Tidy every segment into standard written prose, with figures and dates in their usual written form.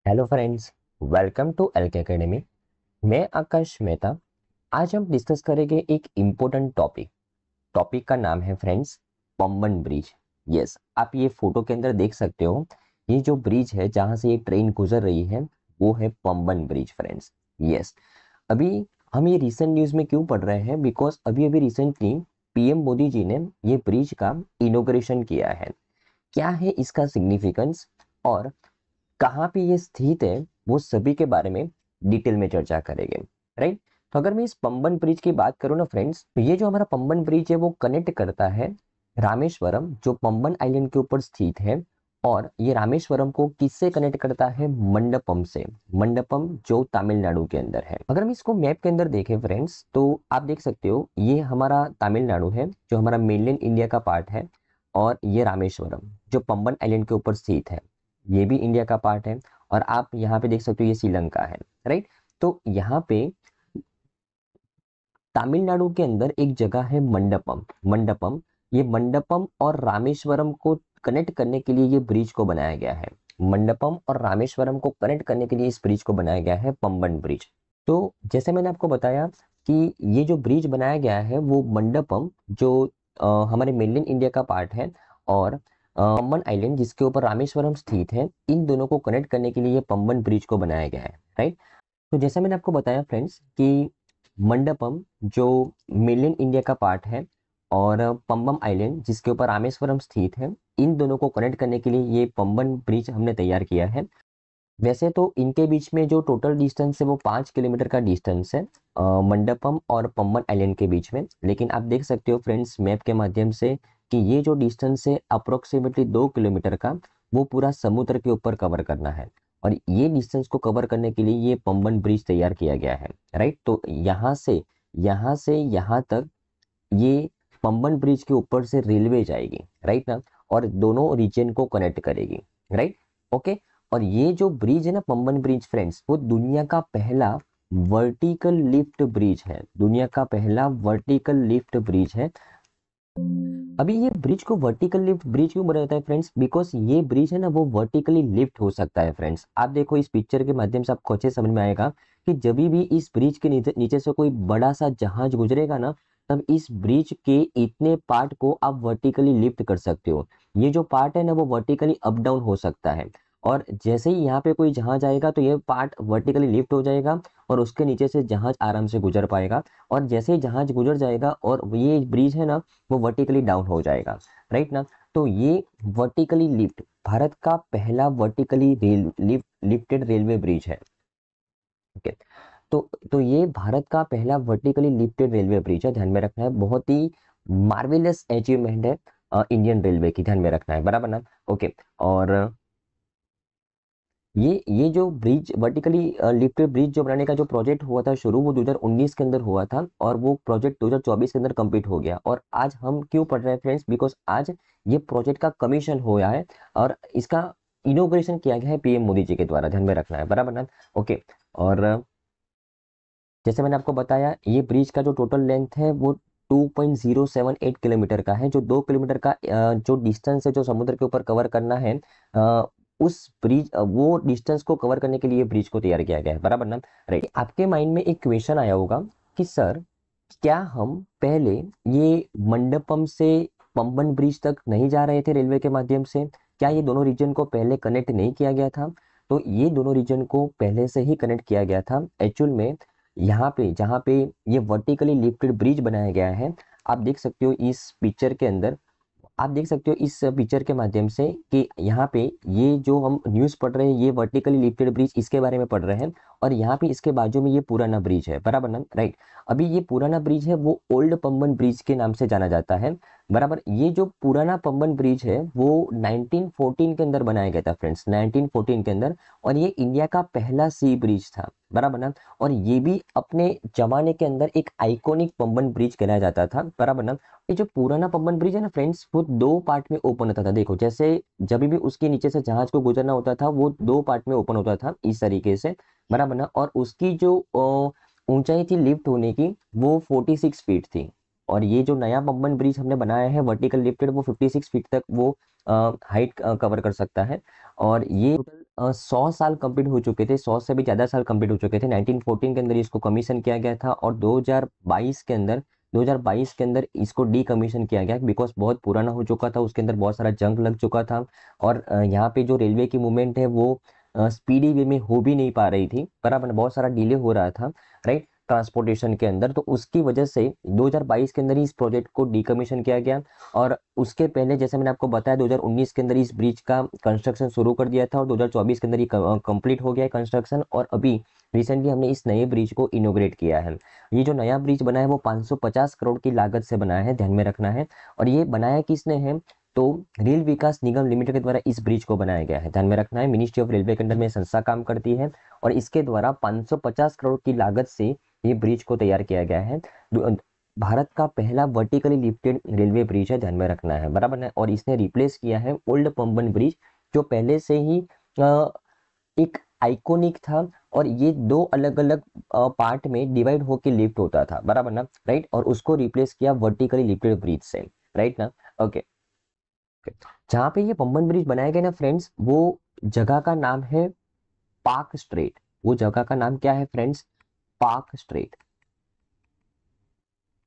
Hello friends, welcome to LK academy. मैं आकाश मेहता। आज हम डिस्कस करेंगे एक इम्पोर्टेंट टॉपिक। टॉपिक का नाम है फ्रेंड्स पंबन ब्रिज। यस, आप ये फोटो के अंदर देख सकते हो। ये जो ब्रिज है जहां से ये ट्रेन गुजर रही है वो है पंबन ब्रिज फ्रेंड्स। यस, अभी हम ये रिसेंट न्यूज में क्यों पढ़ रहे हैं? बिकॉज अभी अभी रिसेंटली पीएम मोदी जी ने ये ब्रिज का इनॉग्रेशन किया है। क्या है इसका सिग्निफिकेंस और कहाँ पे ये स्थित है, वो सभी के बारे में डिटेल में चर्चा करेंगे। राइट। तो अगर मैं इस पंबन ब्रिज की बात करूँ ना फ्रेंड्स, तो ये जो हमारा पंबन ब्रिज है वो कनेक्ट करता है रामेश्वरम जो पंबन आइलैंड के ऊपर स्थित है। और ये रामेश्वरम को किससे कनेक्ट करता है? मंडपम से। मंडपम जो तमिलनाडु के अंदर है। अगर हम इसको मैप के अंदर देखें फ्रेंड्स, तो आप देख सकते हो ये हमारा तमिलनाडु है जो हमारा मेनलैंड इंडिया का पार्ट है। और ये रामेश्वरम जो पंबन आइलैंड के ऊपर स्थित है, ये भी इंडिया का पार्ट है। और आप यहाँ पे देख सकते हो ये श्रीलंका है। राइट। तो यहाँ पे तमिलनाडु के अंदर एक जगह है मंडपम। मंडपम, ये मंडपम और रामेश्वरम को कनेक्ट करने के लिए ये ब्रिज को बनाया गया है। मंडपम और रामेश्वरम को कनेक्ट करने के लिए इस ब्रिज को बनाया गया है पंबन ब्रिज। तो जैसे मैंने आपको बताया कि ये जो ब्रिज बनाया गया है वो मंडपम जो हमारे मेनलैंड इंडिया का पार्ट है, और पंबन आइलैंड जिसके ऊपर रामेश्वरम स्थित है, इन दोनों को कनेक्ट करने के लिए ये पंबन ब्रिज को बनाया गया है। राइट। तो जैसा मैंने आपको बताया फ्रेंड्स कि मंडपम जो मेनलैंड इंडिया का पार्ट है और पंबम आइलैंड जिसके ऊपर रामेश्वरम स्थित है, इन दोनों को कनेक्ट करने के लिए ये पंबन ब्रिज हमने तैयार किया है। वैसे तो इनके बीच में जो टोटल डिस्टेंस है वो 5 किलोमीटर का डिस्टेंस है, मंडपम और पंबन आइलैंड के बीच में। लेकिन आप देख सकते हो फ्रेंड्स मैप के माध्यम से कि ये जो डिस्टेंस है अप्रोक्सीमेटली 2 किलोमीटर का, वो पूरा समुद्र के ऊपर कवर करना है। और ये डिस्टेंस को कवर करने के लिए ये पंबन ब्रिज तैयार किया गया है। राइट। तो यहाँ से यहाँ तक ये पंबन ब्रिज के ऊपर से रेलवे जाएगी। राइट ना। और दोनों रीजन को कनेक्ट करेगी। राइट। ओके। और ये जो ब्रिज है ना पंबन ब्रिज फ्रेंड्स, वो दुनिया का पहला वर्टिकल लिफ्ट ब्रिज है। दुनिया का पहला वर्टिकल लिफ्ट ब्रिज है। अभी ये ब्रिज को वर्टिकल लिफ्ट ब्रिज क्यों बोला जाता है फ्रेंड्स? बिकॉज ये ब्रिज है ना वो वर्टिकली लिफ्ट हो सकता है फ्रेंड्स। आप देखो इस पिक्चर के माध्यम से आपको अच्छे समझ में आएगा कि जब भी इस ब्रिज के नीचे नीचे से कोई बड़ा सा जहाज गुजरेगा ना, तब इस ब्रिज के इतने पार्ट को आप वर्टिकली लिफ्ट कर सकते हो। ये जो पार्ट है ना वो वर्टिकली अप डाउन हो सकता है। और जैसे ही यहाँ पे कोई जहाज आएगा तो ये पार्ट वर्टिकली लिफ्ट हो जाएगा और उसके नीचे से जहाज आराम से गुजर पाएगा। और जैसे ही जहाज गुजर जाएगा और ये ब्रिज है ना वो वर्टिकली डाउन हो जाएगा। राइट ना। तो ये वर्टिकली लिफ्ट भारत का पहला वर्टिकली लिफ्टेड रेलवे ब्रिज है। ओके। तो ये भारत का पहला वर्टिकली लिफ्टेड रेलवे ब्रिज है, ध्यान में रखना है। बहुत ही मार्वेलस अचीवमेंट है इंडियन रेलवे की, ध्यान में रखना है, बराबर ना। ओके। और ये जो ब्रिज वर्टिकली लिफ्टेड ब्रिज जो बनाने का जो प्रोजेक्ट हुआ था शुरू, वो 2019 के अंदर हुआ था और वो प्रोजेक्ट 2024 के अंदर कंप्लीट हो गया। और आज हम क्यों पढ़ रहे हैं फ्रेंड्स? बिकॉज आज ये प्रोजेक्ट का कमीशन हुआ है और इसका इनोग्रेशन किया गया है पीएम मोदी जी के द्वारा, ध्यान में रखना है, बराबर ना। ओके। और जैसे मैंने आपको बताया ये ब्रिज का जो टोटल लेंथ है वो 2.078 किलोमीटर का है। जो 2 किलोमीटर का जो डिस्टेंस है जो समुद्र के ऊपर कवर करना है, उस ब्रिज वो डिस्टेंस को कवर करने के लिए ब्रिज को तैयार किया गया है, बराबर ना। राइट। आपके माइंड में एक क्वेश्चन आया होगा कि सर क्या हम पहले ये मंडपम से पंबन ब्रिज तक नहीं जा रहे थे रेलवे के माध्यम से? क्या ये दोनों रीजन को पहले कनेक्ट नहीं किया गया था? तो ये दोनों रीजन को पहले से ही कनेक्ट किया गया था एक्चुअल में। यहाँ पे जहाँ पे ये वर्टिकली लिफ्टेड ब्रिज बनाया गया है, आप देख सकते हो इस पिक्चर के अंदर, आप देख सकते हो इस पिक्चर के माध्यम से कि यहाँ पे ये जो हम न्यूज़ पढ़ रहे हैं ये वर्टिकली लिफ्टेड ब्रिज इसके बारे में पढ़ रहे हैं। और यहाँ पे इसके बाजू में ये पुराना ब्रिज है, बराबर ना। राइट। अभी ये पुराना ब्रिज है वो ओल्ड पंबन ब्रिज के नाम से जाना जाता है, बराबर। ये जो पुराना पंबन ब्रिज है वो 1914 के अंदर बनाया गया था फ्रेंड्स, 1914 के अंदर। और ये इंडिया का पहला सी ब्रिज था, बराबर ना। और ये भी अपने जमाने के अंदर एक आइकॉनिक पंबन ब्रिज कहलाया जाता था, बराबर ना। ये जो पुराना पंबन ब्रिज है ना फ्रेंड्स, वो 2 पार्ट में ओपन होता था। देखो जैसे जब भी उसके नीचे से जहाज को गुजरना होता था वो 2 पार्ट में ओपन होता था इस तरीके से, बराबर ना। और उसकी जो ऊंचाई थी लिफ्ट होने की वो 46 फीट थी। और ये जो नया पंबन ब्रिज हमने बनाया है वर्टिकल लिफ्टेड, वो 56 फीट तक वो हाइट कवर कर सकता है। और ये टोटल 100 साल कंप्लीट हो चुके थे, 100 से भी ज़्यादा साल कंप्लीट हो चुके थे। 1914 के अंदर इसको कमीशन किया गया था और 2022 के अंदर इसको डी कमीशन किया गया बिकॉज बहुत पुराना हो चुका था, उसके अंदर बहुत सारा जंग लग चुका था और यहाँ पे जो रेलवे की मूवमेंट है वो स्पीडी वे में हो भी नहीं पा रही थी, बराबर, बहुत सारा डिले हो रहा था, राइट, ट्रांसपोर्टेशन के अंदर। तो उसकी वजह से 2022 के अंदर ही इस प्रोजेक्ट को डीकमीशन किया गया और उसके पहले जैसे मैंने आपको बताया 2019 के अंदर इस ब्रिज का कंस्ट्रक्शन शुरू कर दिया था और 2024 के अंदर ये कंप्लीट हो गया है कंस्ट्रक्शन और अभी रिसेंटली हमने इस नए ब्रिज को इनोग्रेट किया है। ये जो नया ब्रिज बना है वो 550 करोड़ की लागत से बना है, ध्यान में रखना है। और ये बनाया किसने है, तो रेल विकास निगम लिमिटेड के द्वारा इस ब्रिज को बनाया गया है, ध्यान में रखना है। मिनिस्ट्री ऑफ रेलवे के अंडर में संस्था काम करती है और इसके द्वारा 550 करोड़ की लागत से ये ब्रिज को तैयार किया गया है। भारत का पहला वर्टिकली लिफ्टेड रेलवे ब्रिज है, ध्यान में रखना है, बराबर है। और इसने रिप्लेस किया है ओल्ड पंबन ब्रिज जो पहले से ही एक आइकोनिक था और ये दो अलग अलग पार्ट में डिवाइड होकर लिफ्ट होता था, बराबर ना, राइट, और उसको रिप्लेस किया वर्टिकली लिफ्टेड ब्रिज से, राइट ना, ओके। जहाँ पे ये पंबन ब्रिज बनाया गया ना फ्रेंड्स, वो जगह का नाम है पार्क स्ट्रेट। वो जगह का नाम क्या है फ्रेंड्स, पार्क स्ट्रेट।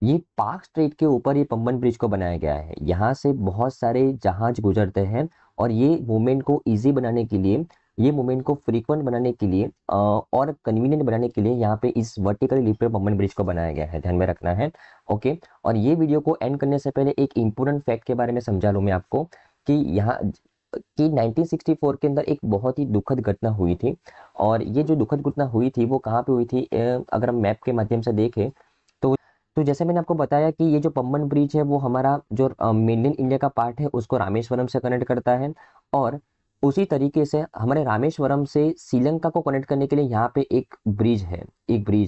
ये पार्क स्ट्रेट के ऊपर ये पंबन ब्रिज को बनाया गया है। यहाँ से बहुत सारे जहाज गुजरते हैं और ये मूवमेंट को इजी बनाने के लिए, ये मूवमेंट को फ्रीक्वेंट बनाने के लिए और कन्वीनियंट बनाने के लिए यहाँ पे इस वर्टिकली लिफ्टेड पंबन ब्रिज को बनाया गया है, ध्यान में रखना है, ओके। और ये वीडियो को एंड करने से पहले एक इंपॉर्टेंट फैक्ट के बारे में समझा लूँ मैं आपको कि यहाँ कि 1964 के अंदर एक बहुत ही दुखद घटना हुई थी और ये जो दुखद घटना हुई थी वो कहाँ पे हुई थी, अगर हम मैप के माध्यम से देखें तो जैसे मैंने आपको बताया कि ये जो पंबन ब्रिज है वो हमारा जो मेनलैंड इंडिया का पार्ट है उसको रामेश्वरम से कनेक्ट करता है और उसी तरीके से हमारे रामेश्वरम से श्रीलंका को कनेक्ट करने के लिए यहाँ पे एक ब्रिज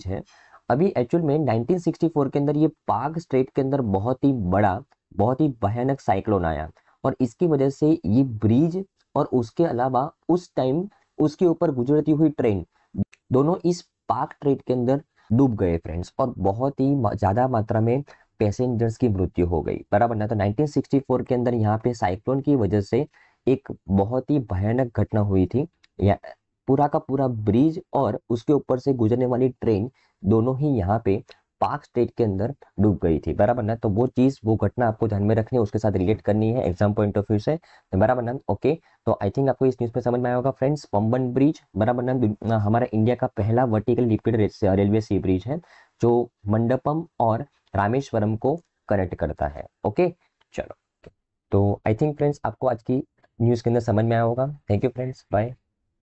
है। अभी एक्चुअल में 1964 के अंदर ये पाक स्ट्रेट के अंदर बहुत ही बड़ा, बहुत ही भयानक साइक्लोन आया और इसकी वजह से ये ब्रिज और उसके अलावा उस टाइम उसके ऊपर गुजरती हुई ट्रेन दोनों इस पाक स्ट्रेट के अंदर डूब गए फ्रेंड्स और बहुत ही ज्यादा मात्रा में पैसेंजर्स की मृत्यु हो गई, बराबर ना। तो 1964 के अंदर यहाँ पे साइक्लोन की वजह से एक बहुत ही भयानक घटना हुई थी। या पूरा का पूरा ब्रिज और उसके ऊपर से गुजरने वाली ट्रेन दोनों ही यहाँ पे पार्क स्टेट के अंदर डूब गई थी, बराबर ना। तो वो चीज, वो घटना आपको ध्यान में रखनी है, उसके साथ रिलेट करनी है एग्जाम पॉइंट ऑफ व्यू से, बराबर ना, ओके। तो आई थिंक आपको इस न्यूज में समझ में आया होगा फ्रेंड्स। पंबन ब्रिज, बराबर ना, हमारा इंडिया का पहला वर्टिकल लिफ्टेड रेलवे सी ब्रिज है जो मंडपम और रामेश्वरम को कनेक्ट करता है, ओके। चलो, तो आई थिंक फ्रेंड्स आपको आज की न्यूज के अंदर समझ में आया होगा। Thank you friends, bye.